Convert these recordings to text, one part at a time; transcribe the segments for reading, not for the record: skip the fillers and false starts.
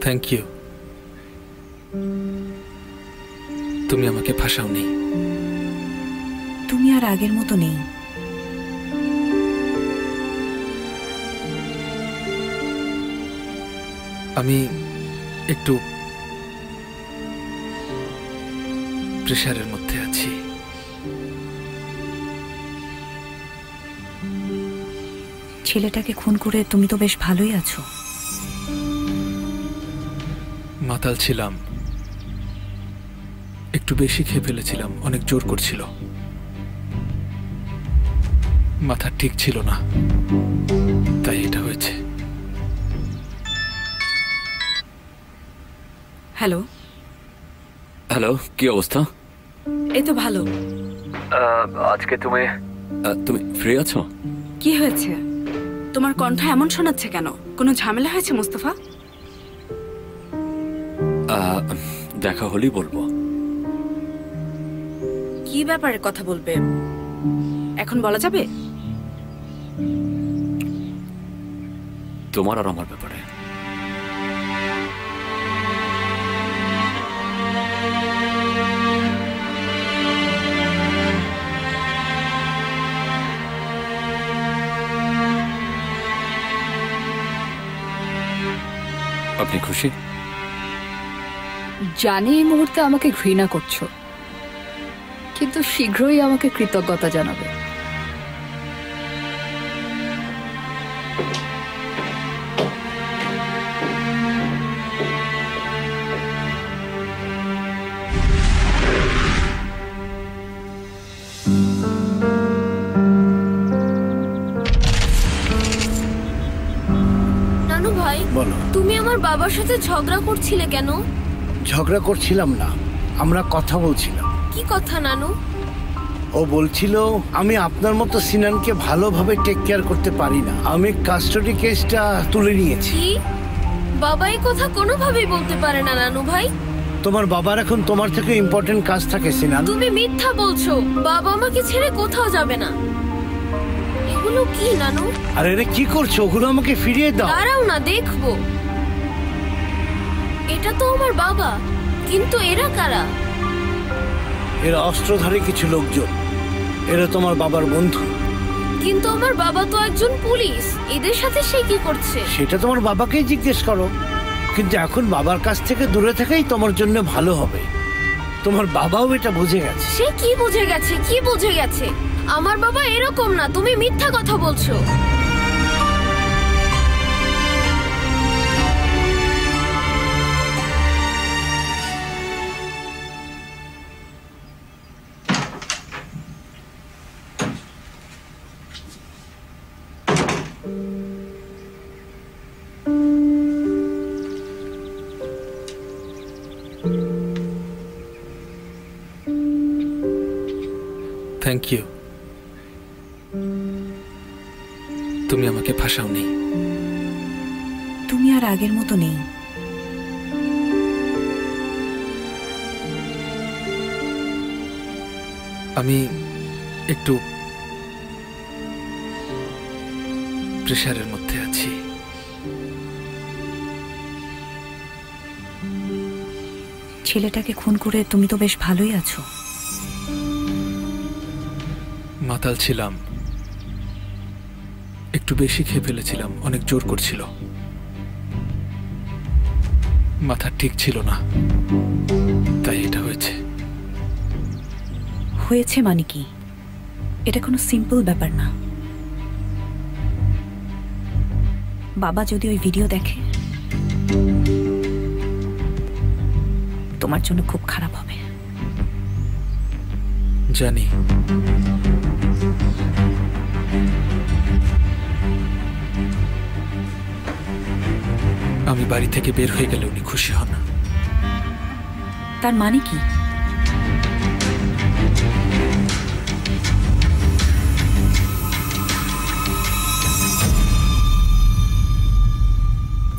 Thank you. তুমি আমাকে ফাঁসাওনি। তুমি আর আগের মতো নেই। আমি একটু প্রেশারের মধ্যে আছি। ছেলেটাকে খুন করে তুমি তো বেশ ভালোই আছো। মাতাল ছিলাম, একটু বেশি খেয়ে ফেলেছিলাম, অনেক জোর করছিল, মাথা ঠিক ছিল না, তাই এটা হয়েছে। হ্যালো হ্যালো, কি অবস্থা? এই তো ভালো। আজকে তুমি ফ্রি আছো? কি হয়েছে? তোমার কণ্ঠ এমন শোনাচ্ছে কেন? কোনো ঝামেলা হয়েছে মুস্তাফা? দেখা হলেই বলবো। কি ব্যাপারে কথা বলবে? এখন বলা যাবে? তোমার আর আমার ব্যাপারে। আপনি খুশি? জানি এই মুহূর্তে আমাকে ঘৃণা করছো, কিন্তু শীঘ্রই আমাকে কৃতজ্ঞতা জানাবে। নানু ভাই, বলো। তুমি আমার বাবার সাথে ঝগড়া করছিলে কেন? ঝগড়া করছিলাম না, আমরা কথা বলছিলাম। কি কথা নানু? ও বলছিল আমি আপনার মতো সিনানকে ভালোভাবে টেক কেয়ার করতে পারি না, আমি কাস্টাডি কেসটা তুলে নিয়েছি। কি? বাবা এই কথা কোনোভাবেই বলতে পারে না নানু ভাই। তোমার বাবার এখন তোমার থেকে ইম্পর্টেন্ট কাজ থাকে সিনান। তুমি মিথ্যা বলছো, বাবা আমাকে ছেড়ে কোথাও যাবে না। এগুলো কি নানু? আরে রে, কি করছো? ওগুলো আমাকে ফিরিয়ে দাও। দাঁড়াও না, দেখবো। এটা তো আমার বাবা, কিন্তু এরা কারা? এরা অস্ত্রধারী কিছু লোকজন, এরা তোমার বাবার বন্ধু। কিন্তু আমার বাবা তো একজন পুলিশ, এদের সাথে সে কি করছে? সেটা তোমার বাবাকেই জিজ্ঞেস করো। কিন্তু এখন বাবার কাছ থেকে দূরে থেকেই তোমার জন্য ভালো হবে। তোমার বাবাও এটা বুঝে গেছে। সে কি বুঝে গেছে? কি বুঝে গেছে? আমার বাবা এরকম না, তুমি মিথ্যা কথা বলছো। Thank you. তুমি আমাকে ফাঁসাওনি। তুমি আর আগের মতো নেই। আমি একটু প্রেশারের মধ্যে আছি। ছেলেটাকে খুন করে তুমি তো বেশ ভালোই আছো। মাতাল ছিলাম, একটু বেশি খেয়ে ফেলেছিলাম, অনেক জোর করছিল, মাথা ঠিক ছিল না, তাই এটা হয়েছে। হয়েছে মানে কি? এটা কোনো সিম্পল ব্যাপার না। বাবা যদি ওই ভিডিও দেখে, তোমার জন্য খুব খারাপ হবে। জানি। আমি বাড়ি থেকে বের হয়ে গেলে উনি খুশি হন। তার মানে কি?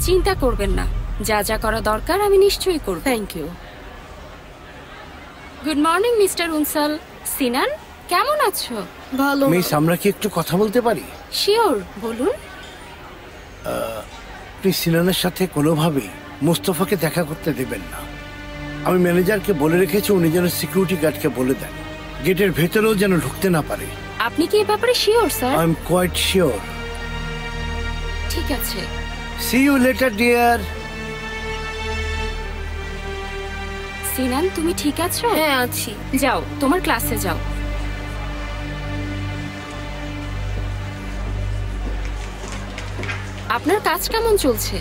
চিন্তা করবেন না, যা যা করা দরকার আমি নিশ্চয়ই করব। Thank you. Good morning mister Unsal. Sinan, কেমন আছো? ভালো। মিস, আমরা কি একটু কথা বলতে পারি? শিওর, বলুন। প্লিজ সিনানের সাথে কোনোভাবেই মুস্তফাকে দেখা করতে দেবেন না। আমি ম্যানেজারকে বলে রেখেছি উনি যেন সিকিউরিটি গার্ডকে বলে দেন গেটের ভেতরেও যেন ঢুকতে না পারে। আপনি কি এই ব্যাপারে sure sir? I am quite sure. ঠিক আছে। See you later dear. Sinan, তুমি ঠিক আছো? হ্যাঁ আছি। যাও, তোমার ক্লাসে যাও। আপনার কাজ কেমন চলছে?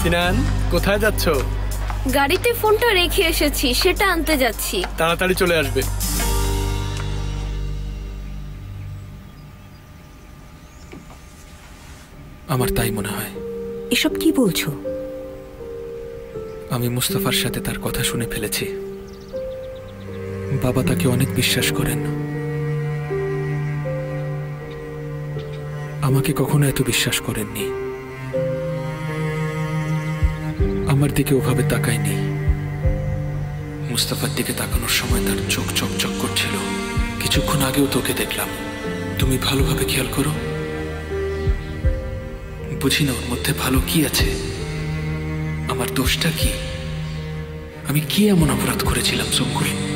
সিনান, কোথায় যাচ্ছ? গাড়িতে ফোনটা রেখে এসেছি, সেটা আনতে যাচ্ছি। তাড়াতাড়ি চলে আসবে। আমার তাই মনে হয়। এসব কি বলছো? আমি মুস্তাফার সাথে তার কথা শুনে ফেলেছি। বাবা তাকে অনেক বিশ্বাস করেন। আমাকে কখনো এত বিশ্বাস করেননি। আমার দিকে ওভাবে তাকায়নি। মুস্তাফার দিকে তাকানোর সময় তার চোখ চকচক করছিল। কিছুক্ষণ আগেও তোকে দেখলাম। তুমি ভালোভাবে খেয়াল করো। বুঝি না ওর মধ্যে ভালো কি আছে। আমার দোষটা কি? আমি কি এমন অপরাধ করেছিলাম সঙ্কুল?